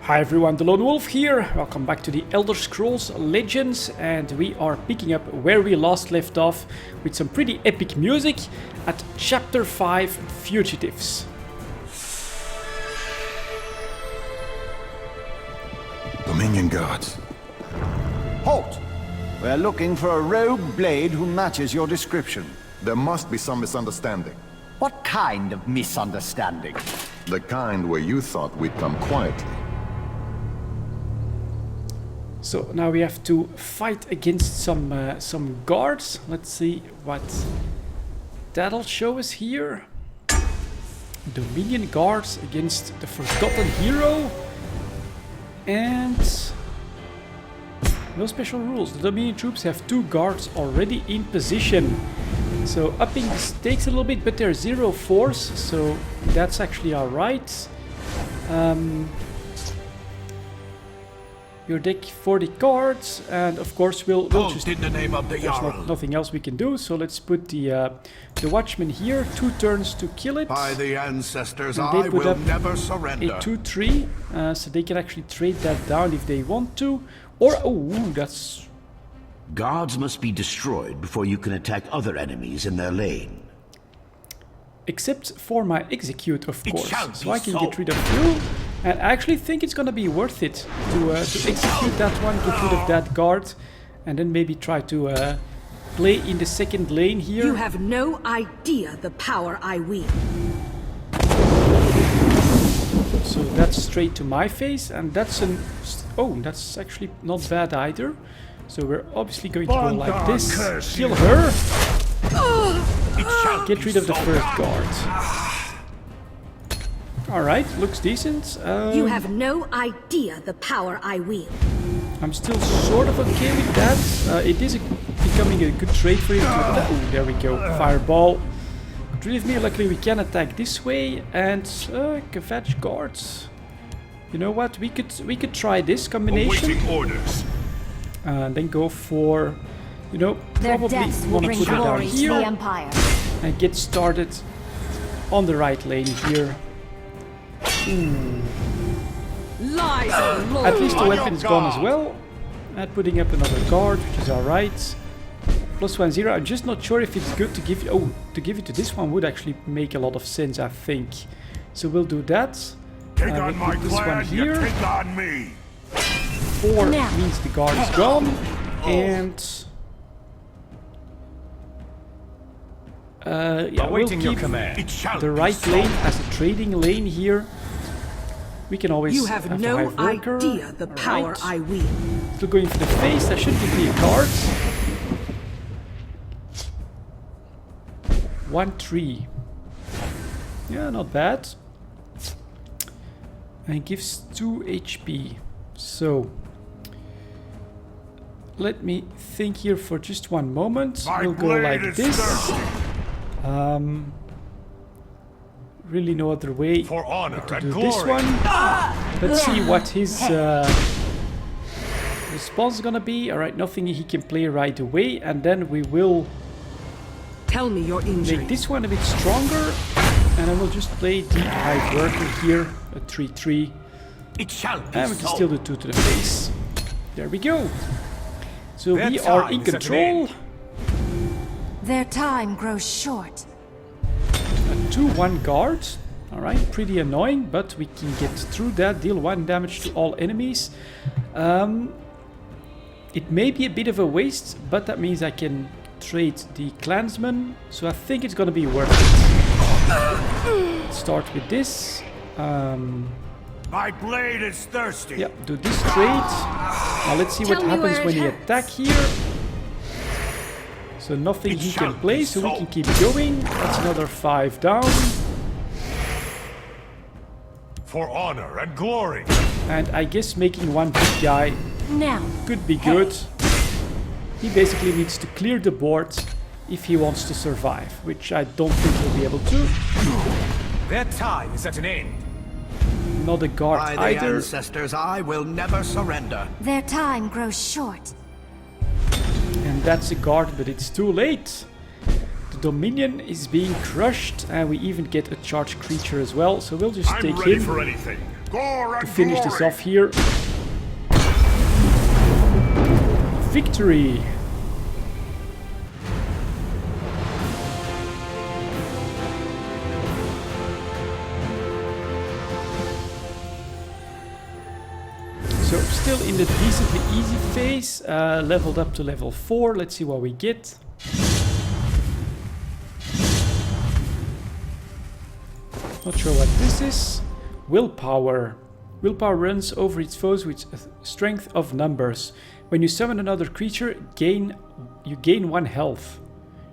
Hi everyone, delonewolf here. Welcome back to the Elder Scrolls Legends, and we are picking up where we last left off with some pretty epic music at Chapter 5, Fugitives. Dominion guards. Halt! We're looking for a rogue blade who matches your description. There must be some misunderstanding. What kind of misunderstanding? The kind where you thought we'd come quietly. So now we have to fight against some guards. Let's see what that'll show us here. Dominion guards against the Forgotten Hero. And no special rules. The Dominion troops have 2 guards already in position. So upping the stakes a little bit, but they're 0 force, so that's actually alright. Your deck 40 cards, and of course we'll just in the name of the Jarl. nothing else we can do, so let's put the Watchman here, 2 turns to kill it. By the ancestors, And I they put will up never surrender. a 2-3, so they can actually trade that down if they want to. Or, oh, that's... Guards must be destroyed before you can attack other enemies in their lane. Except for my execute, of It course. shall So be I can so. get rid of you. And I actually think it's gonna be worth it to execute that one, get rid of that guard, and then maybe try to play in the second lane here. You have no idea the power I wield. So that's straight to my face, and that's an... Oh, that's actually not bad either. So we're obviously going to go like this, kill her, get rid of the first guard. Alright, looks decent. You have no idea the power I wield. I'm still sort of okay with that. It is becoming a good trade for him. Oh, there we go. Fireball. Get rid of me. Luckily we can attack this way. And Kavach guards. You know what? We could try this combination. Awaiting orders. And then go for, you know, Their probably deaths will want to bring put it down glory to the here Empire. and get started on the right lane here. Lies of Lord. At least the weapon's gone as well. And putting up another guard, which is alright. +1/0. I'm just not sure if it's good to give. Oh, to give it to this one would actually make a lot of sense, I think. So we'll do that. Take We'll on my put this one clan, you here. take on me. 4 Now. means the guard is gone. And yeah, we'll keep It shall the be right so. lane as a trading lane here. We can always You have a no hive worker. idea the power Alright. I wield. Still going for the face. That should give me a card. 1-3. Yeah, not bad. And it gives 2 HP. So let me think here for just one moment. My We'll go blade like is this. thirsty. Really no other way For honor to and do glory. this one. Let's see what his response is gonna be. Alright, nothing he can play right away, and then we will Tell me your injury. make this one a bit stronger, and I will just play the Hive Worker here, a 3-3, It shall be and we can so. still do 2 to the face. There we go. So Their we are in time is at an control. end. Their time grows short. A 2-1 guard. Alright, pretty annoying, but we can get through that. Deal 1 damage to all enemies. It may be a bit of a waste, but that means I can trade the clansman. So I think it's gonna be worth it. Let's start with this. My blade is thirsty. Yeah, do this trade. Now let's see what Tell me happens where it when he hurts. attack here. So nothing It he shall can play, be so we so. can keep going. That's another 5 down. For honor and glory. And I guess making one big guy Now, could be good. He basically needs to clear the board if he wants to survive, which I don't think he'll be able to. Their time is at an end. Not a guard By the either. ancestors, I will never surrender. their time grows short. And that's a guard, but it's too late. The Dominion is being crushed, and we even get a charged creature as well, so we'll just I'm take ready him. for anything. to finish this off here. Victory! So still in the decently easy phase, leveled up to level 4. Let's see what we get. Not sure what this is. Willpower. Willpower runs over its foes with strength of numbers. When you summon another creature, you gain 1 health.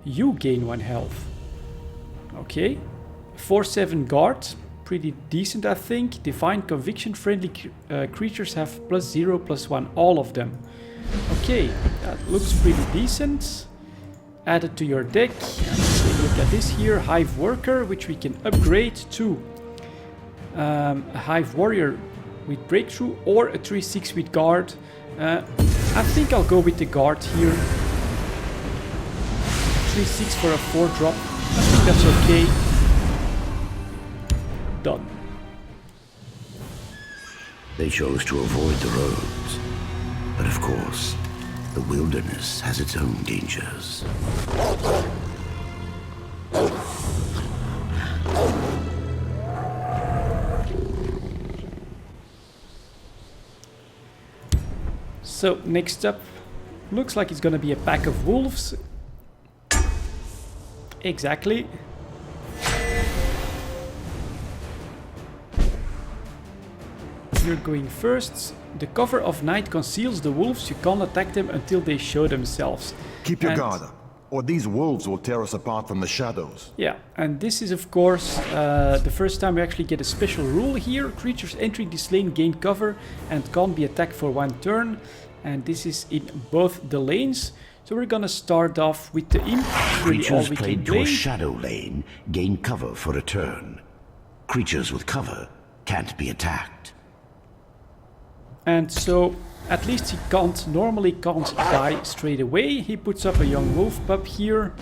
You gain 1 health. Okay. 4/7 guard. Pretty decent, I think. Divine Conviction. Friendly creatures have +0, +1. All of them. Okay. That looks pretty decent. Add it to your deck. Let's take a look at this here. Hive Worker, which we can upgrade to a Hive Warrior with Breakthrough or a 3/6 with Guard. I think I'll go with the Guard here. 3/6 for a 4-drop. I think that's okay. Done. They chose to avoid the roads. But of course, the wilderness has its own dangers. So next up, looks like it's gonna be a pack of wolves. Exactly. You're going first. The cover of night conceals the wolves. You can't attack them until they show themselves. Keep your guard up, or these wolves will tear us apart from the shadows. Yeah, and this is of course the first time we actually get a special rule here. Creatures entering this lane gain cover and can't be attacked for 1 turn. And this is in both the lanes. So we're gonna start off with the imp. Really all Creatures we can played to play. a shadow lane gain cover for a turn. Creatures with cover can't be attacked. And so at least he normally can't die straight away. He puts up a young wolf pup here.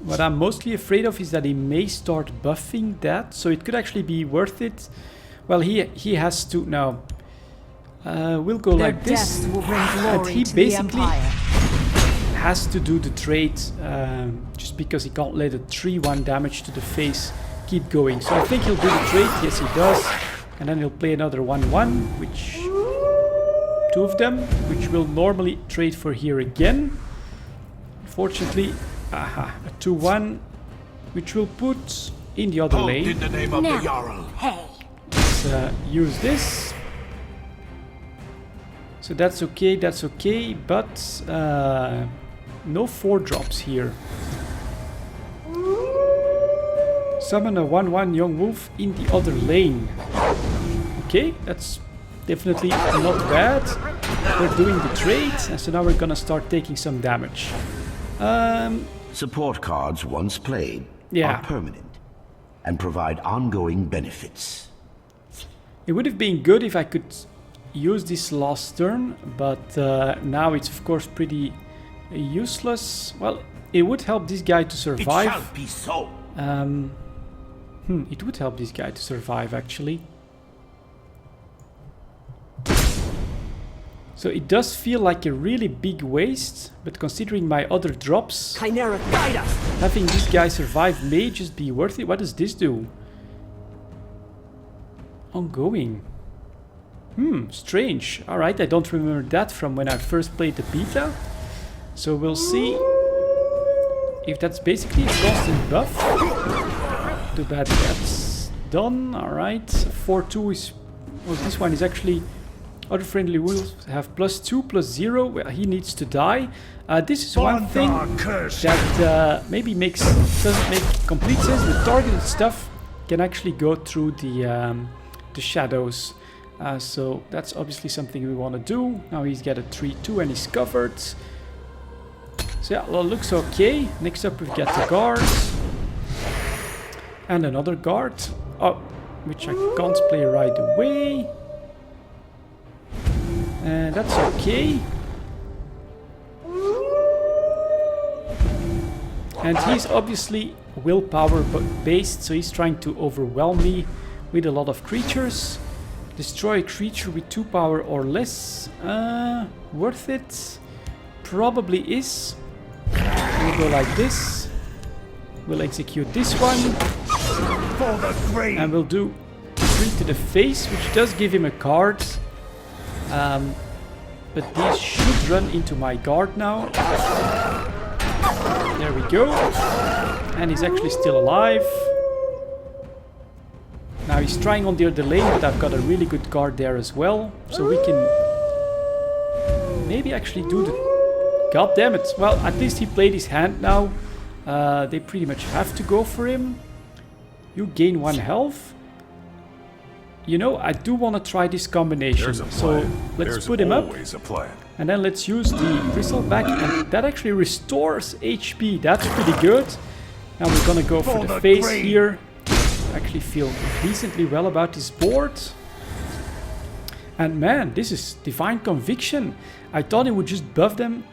What I'm mostly afraid of is that he may start buffing that, so it could actually be worth it. Well, he has to now. We'll go Their like this, deaths will bring and glory he to the basically Empire. has to do the trade just because he can't let a 3/1 damage to the face keep going. So I think he'll do the trade. Yes, he does. And then he'll play another 1/1, which 2 of them, which we'll normally trade for here again. Unfortunately, a 2/1, which we'll put in the other lane. In the name of the Jarl. Hey. Let's use this. So that's okay, but no 4-drops here. Summon a 1/1 young wolf in the other lane. Okay, that's definitely not bad. We're doing the trade, and so now we're gonna start taking some damage. Support cards once played Yeah. are permanent and provide ongoing benefits. It would have been good if I could use this last turn, but now it's of course pretty useless. Well, it would help this guy to It shall survive. be so. It would help this guy to survive, actually. So it does feel like a really big waste, but considering my other drops, Chimera, guide us! having this guy survive may just be worth it. What does this do? Ongoing. Strange. Alright, I don't remember that from when I first played the beta. So we'll see if that's basically a constant buff. Too bad that's done. Alright, 4/2 is... Well, this one is actually... Other friendly wolves have +2, +0. Well, he needs to die. This is one thing that maybe doesn't make complete sense. The targeted stuff can actually go through the shadows. So that's obviously something we want to do. Now he's got a 3/2 and he's covered. So yeah, well, looks okay. Next up we've got the guards. And another guard. Oh, which I can't play right away. And that's okay. And he's obviously willpower based, so he's trying to overwhelm me with a lot of creatures. Destroy a creature with 2 power or less. Worth it? Probably is. We'll go like this. We'll execute this one. For the grave. And we'll do 3 to the face, which does give him a card. But these should run into my guard now. There we go. And he's actually still alive. Now he's trying on the other lane, but I've got a really good guard there as well. So we can maybe actually do the... God damn it. Well, at least he played his hand now. They pretty much have to go for him. You gain 1 health. You know, I do want to try this combination. So let's put him up. And then let's use the crystal back. And that actually restores HP. That's pretty good. Now we're going to go for the face here. I actually feel decently well about this board. And man, this is Divine Conviction. I thought it would just buff them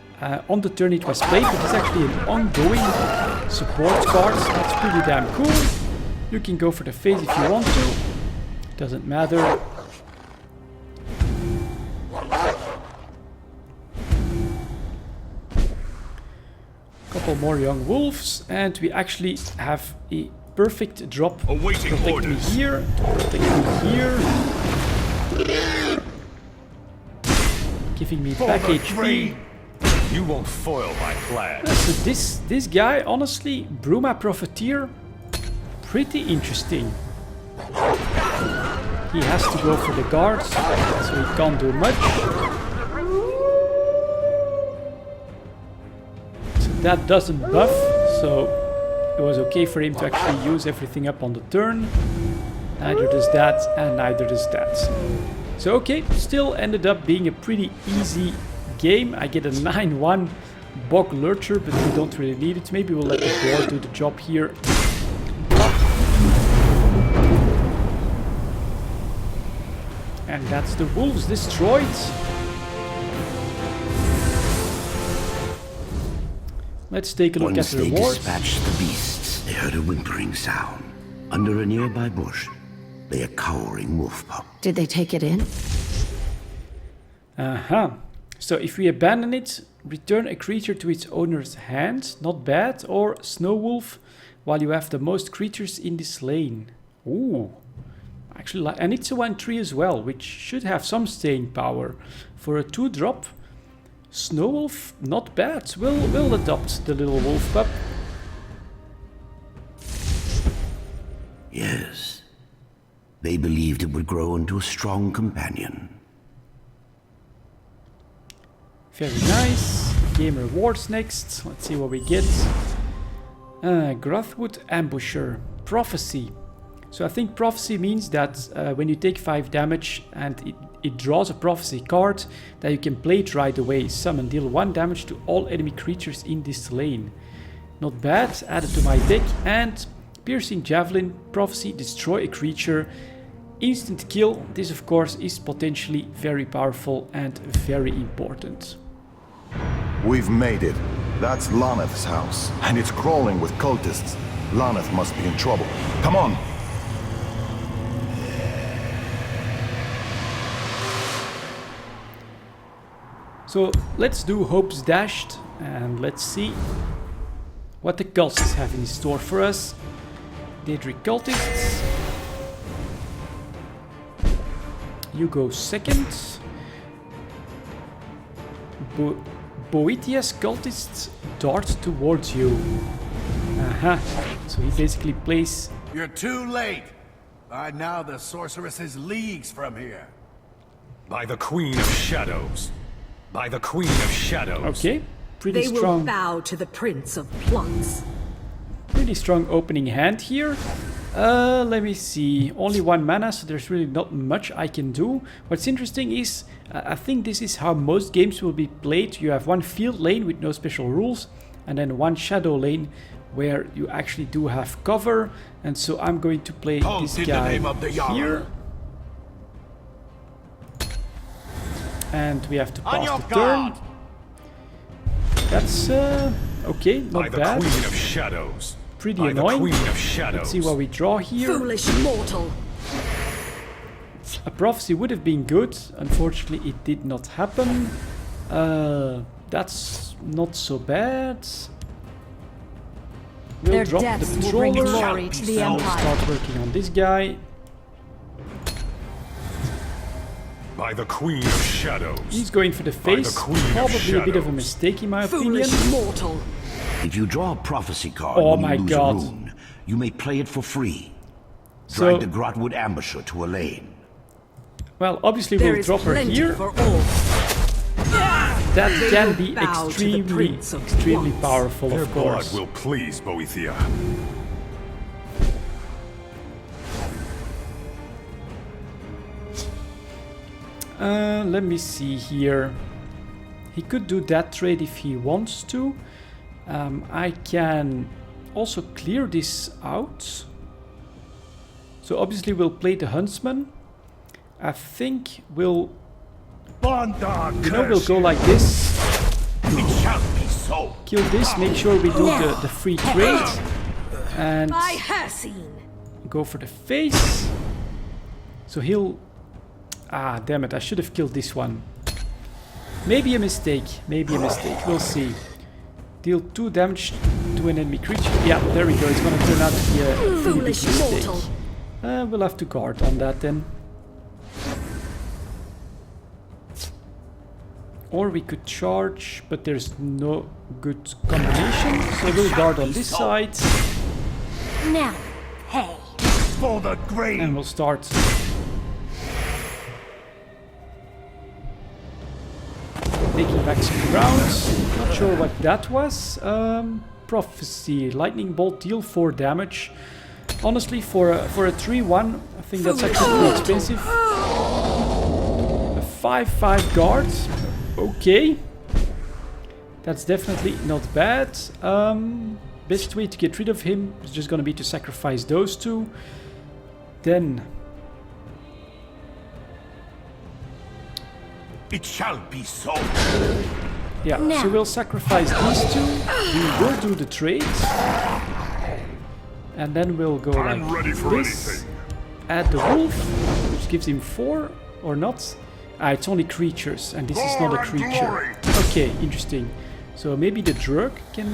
on the turn it was played, but it's actually an ongoing support card. That's pretty damn cool. You can go for the face if you want to. Doesn't matter. Couple more young wolves, and we actually have a perfect drop. Protect me here, protect me here. Giving me back HP. You won't foil my plan. So this guy, honestly, Bruma Profiteer, pretty interesting. He has to go for the guards, so he can't do much. So that doesn't buff, so it was okay for him to actually use everything up on the turn. Neither does that, and neither does that. So okay, still ended up being a pretty easy game. I get a 9-1 Bog Lurcher, but we don't really need it. Maybe we'll let the board do the job here. And that's the wolves destroyed. Let's take a look at the rewards. Once they dispatched the beasts, they heard a whimpering sound. Under a nearby bush lay a cowering wolf pup. Did they take it in? So if we abandon it, return a creature to its owner's hand. Not bad. Or Snow Wolf while you have the most creatures in this lane. Ooh. Actually, and it's a 1/3 as well, which should have some staying power. For a 2-drop, Snow Wolf, not bad. We'll adopt the little wolf pup. Yes. They believed it would grow into a strong companion. Very nice. Game rewards next. Let's see what we get. Grothwood Ambusher. Prophecy. So I think Prophecy means that when you take 5 damage and it draws a Prophecy card, that you can play it right away. Summon, deal 1 damage to all enemy creatures in this lane. Not bad. Add it to my deck. And Piercing Javelin. Prophecy, destroy a creature. Instant kill. This of course is potentially very powerful and very important. We've made it. That's Laneth's house, and it's crawling with cultists. Laneth must be in trouble. Come on! So let's do Hope's Dashed, and let's see what the cultists have in store for us. Daedric cultists. You go second. Boetia's cultists dart towards you. So he basically plays... You're too late! By now the sorceress is leagues from here. By the Queen of Shadows. By the Queen of Shadows. Okay, pretty They strong. will bow to the Prince of Plots. Pretty strong opening hand here. Let me see. Only 1 mana, so there's really not much I can do. What's interesting is, I think this is how most games will be played. You have 1 field lane with no special rules, and then 1 shadow lane where you actually do have cover. And so I'm going to play this guy here. And we have to pass the turn. That's okay, not bad. By the Queen of Shadows. pretty By the annoying. Queen of Shadows. Let's see what we draw here. Foolish mortal. A prophecy would have been good. Unfortunately, it did not happen. That's not so bad. We'll Their drop the deaths will bring patroller. glory to the I'll Empire. start working on this guy. By the Queen of Shadows. He's going for the By the face. Queen of Probably a bit of a Shadows. mistake in my opinion. Foolish mortal. If you draw a prophecy card Oh when my you lose God. a rune, you may play it for free. So- Drag the Grotwood ambusher to a lane. Well, obviously There we'll is drop her plenty here. for all. That They can will be bow to the extremely, Prince of extremely Wands. powerful, Their of blood course. will please Boethia. Let me see here. He could do that trade if he wants to. I can also clear this out. So obviously we'll play the Huntsman. I think we'll we'll go like this. It shall be so. Kill this, make sure we do the free trade. And By Hercene. go for the face. So he'll... Ah, damn it, I should have killed this one. Maybe a mistake, maybe a mistake, we'll see. Deal 2 damage to an enemy creature. Yeah, there we go, it's gonna turn out to be a pretty big Foolish mistake. mortal. We'll have to guard on that then. Or we could charge, but there's no good combination. So we'll guard on this side. Now, hey. For the grave. And we'll start. Taking back some ground. Not sure what that was. Prophecy. Lightning bolt, deal 4 damage. Honestly, for a 3-1, I think that's actually pretty expensive. A 5-5 guard. Okay. That's definitely not bad. Best way to get rid of him is just going to be to sacrifice those 2. Then... It shall be so. Yeah, so we'll sacrifice these 2. We will do the trade. And then we'll go I'm like ready for this. anything. Add the wolf, which gives him 4 or not. Ah, it's only creatures, and this is not a creature. Okay, interesting. So maybe the drug can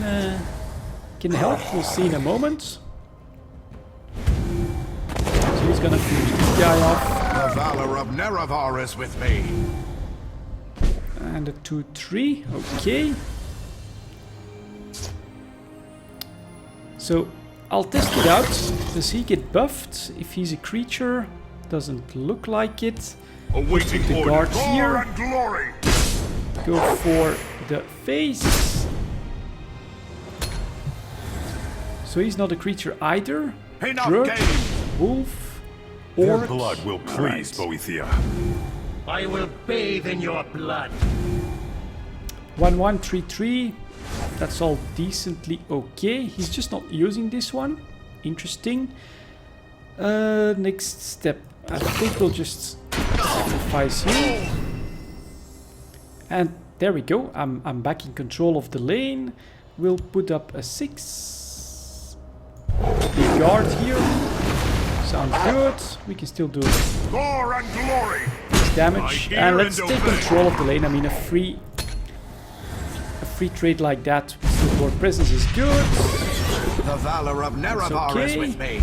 help. We'll see in a moment. So he's gonna finish this guy off. The valor of Nerevar is with me. And a 2-3. Okay. So I'll test it out. Does he get buffed if he's a creature? Doesn't look like it. Awaiting The order. guard here. And glory. Go for the face. So he's not a creature either. Enough Drug, game. wolf, Their orc. blood will please Boethia. I will bathe in your blood. 1-1-3-3. That's all decently okay. He's just not using this one. Interesting. Next step. I think we'll just sacrifice you. And there we go. I'm back in control of the lane. We'll put up a 6. Big guard here. Sounds good. We can still do Gore and glory. damage. I hear And let's and take obey. control of the lane. I mean, a free trade like that with more presence is good. The valor of Nerevar is okay. with me.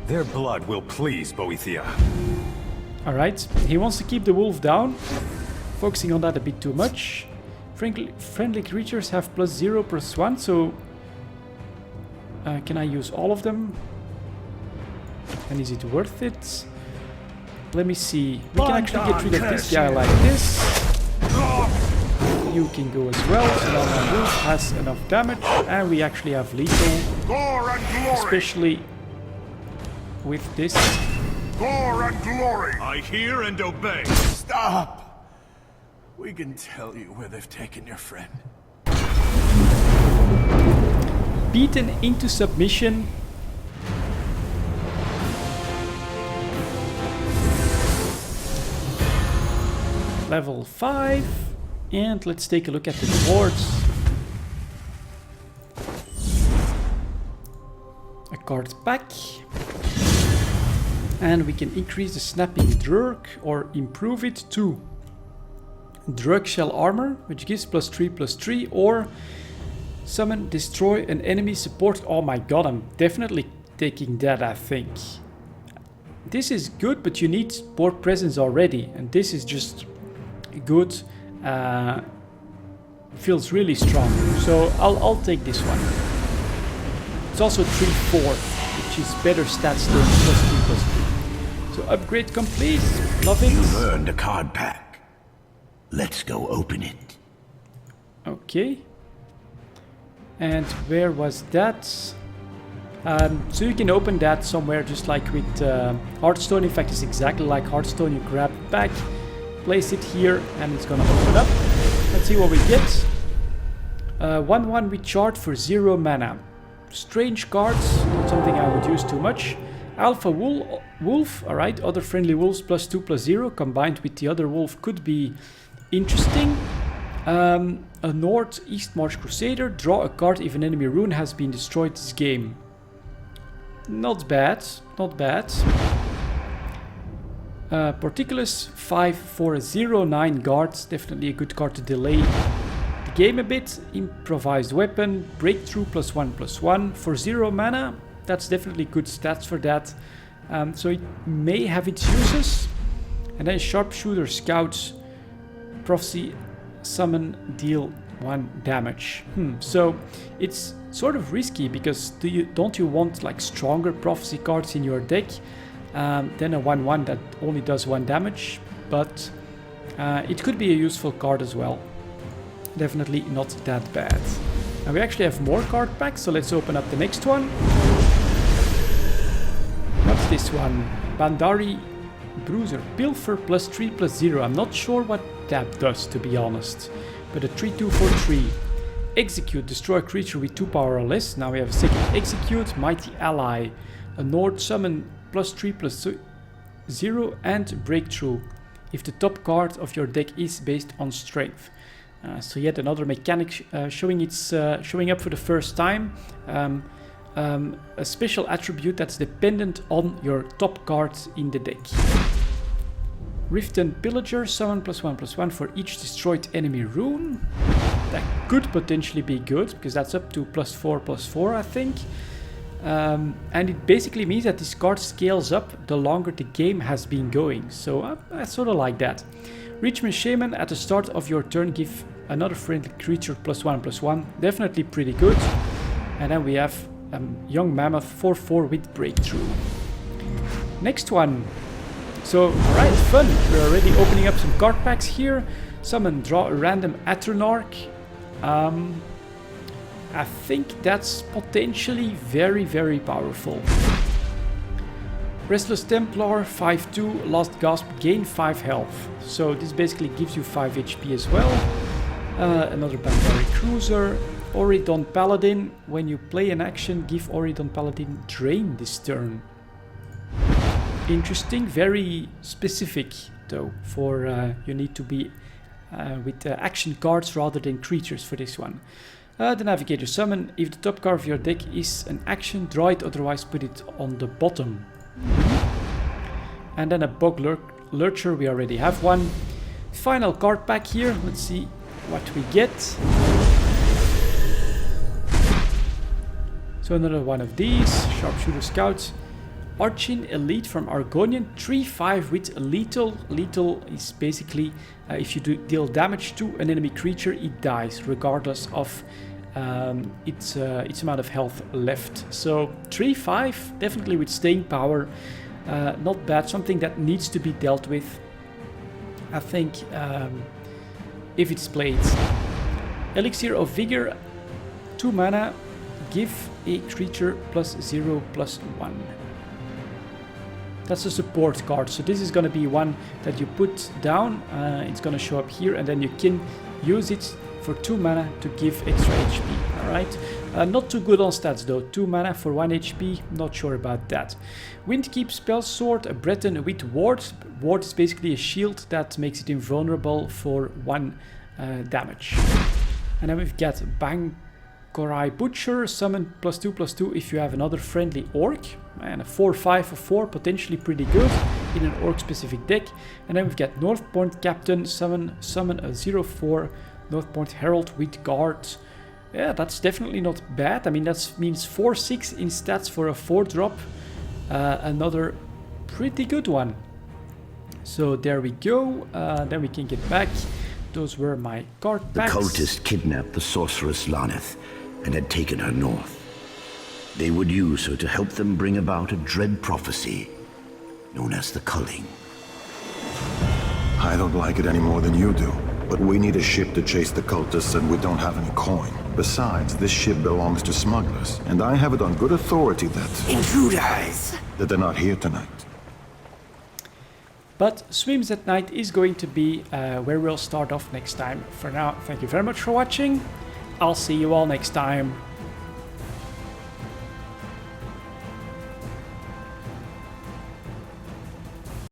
Their blood will please Boethia. Alright, he wants to keep the wolf down. Focusing on that a bit too much. Friendly creatures have +0, +1, so... can I use all of them? And is it worth it? Let me see. We can actually get rid of this guy like this. You can go as well, so now my wolf has enough damage. And we actually have lethal, Gore and glory. especially with this. Gore and glory. I hear and obey. Stop. We can tell you where they've taken your friend. Beaten into submission. Level 5. And let's take a look at the boards. card pack. And we can increase the snapping Drurk or improve it to Drug Shell Armor, which gives +3/+3, or summon, destroy an enemy support. Oh my god, I'm definitely taking that, I think. This is good, but you need board presence already, and this is just good. Feels really strong, so I'll take this one. It's also 3/4, which is better stats than +3/3. So upgrade complete. Love it. You've earned a card pack. Let's go open it. Okay. And where was that? So you can open that somewhere, just like with Hearthstone. In fact, it's exactly like Hearthstone. You grab it back, place it here, and it's gonna open up. Let's see what we get. 1/1 recharge for 0 mana. Strange cards, not something I would use too much. Alpha Wolf, alright, other friendly wolves +2/+0 combined with the other wolf could be interesting. A Northeast March Crusader, draw a card if an enemy rune has been destroyed this game. Not bad, not bad. Particulars 5 for a 0/9 guard, definitely a good card to delay the game a bit. Improvised weapon, breakthrough +1/+1 for 0 mana. That's definitely good stats for that. So it may have its uses. And then Sharpshooter, Scouts, Prophecy, Summon, deal 1 damage. So it's sort of risky, because don't you want like stronger Prophecy cards in your deck than a 1/1 that only does 1 damage? But it could be a useful card as well. Definitely not that bad. And we actually have more card packs, so let's open up the next one. What's this one? Bandari Bruiser. Pilfer +3/+0. I'm not sure what that does, to be honest. But a 3/2 for 3. Execute. Destroy a creature with 2 power or less. Now we have a second Execute. Mighty Ally. A Nord summon +3/+0 and Breakthrough. If the top card of your deck is based on strength. So yet another mechanic showing up for the first time. A special attribute that's dependent on your top cards in the deck. Riften Pillager, summon +1/+1 for each destroyed enemy rune. That could potentially be good, because that's up to +4/+4, I think. And it basically means that this card scales up the longer the game has been going. So I sort of like that. Richmond Shaman, at the start of your turn, give another friendly creature +1/+1. Definitely pretty good. And then we have Young Mammoth 4/4 with Breakthrough. Next one. So, alright, fun. We're already opening up some card packs here. Summon, draw a random Atronarch. I think that's potentially very, very powerful. Restless Templar, 5/2, Last Gasp, gain 5 health. So this basically gives you 5 HP as well. Another Bandari Cruiser. Oridon Paladin, when you play an action, give Oridon Paladin drain this turn. Interesting, very specific though, for you need to be with action cards rather than creatures for this one. The Navigator Summon, if the top card of your deck is an action, draw it, otherwise put it on the bottom. And then a Bog Lurcher, we already have one. Final card pack here, let's see what we get. So another one of these, Sharpshooter Scout. Archin Elite from Argonian, 3/5 with lethal. Lethal is basically if you deal damage to an enemy creature, it dies regardless of its amount of health left. So 3/5, definitely with staying power, not bad. Something that needs to be dealt with, I think, if it's played. Elixir of Vigor, 2 mana, give a creature +0/+1. That's a support card, so this is going to be one that you put down, it's going to show up here, and then you can use it for 2 mana to give extra HP, alright? Not too good on stats though, 2 mana for 1 HP, not sure about that. Windkeep Spell Sword, a Breton with Ward. Ward is basically a shield that makes it invulnerable for 1 damage. And then we've got Korai Butcher, summon +2/+2 if you have another friendly orc, and a 4/5 for 4, potentially pretty good in an orc specific deck. And then we've got North Point Captain, summon a 0/4 North Point Herald with guard. Yeah, that's definitely not bad. I mean, that means 4/6 in stats for a 4-drop. Another pretty good one. So there we go. Then we can get back. Those were my card packs. The cultists kidnapped the sorceress Laneth and had taken her north. They would use her to help them bring about a dread prophecy known as the Culling. I don't like it any more than you do. But we need a ship to chase the cultists and we don't have any coin. Besides, this ship belongs to smugglers. And I have it on good authority that they're not here tonight. But Swims at Night is going to be where we'll start off next time. For now, thank you very much for watching. I'll see you all next time.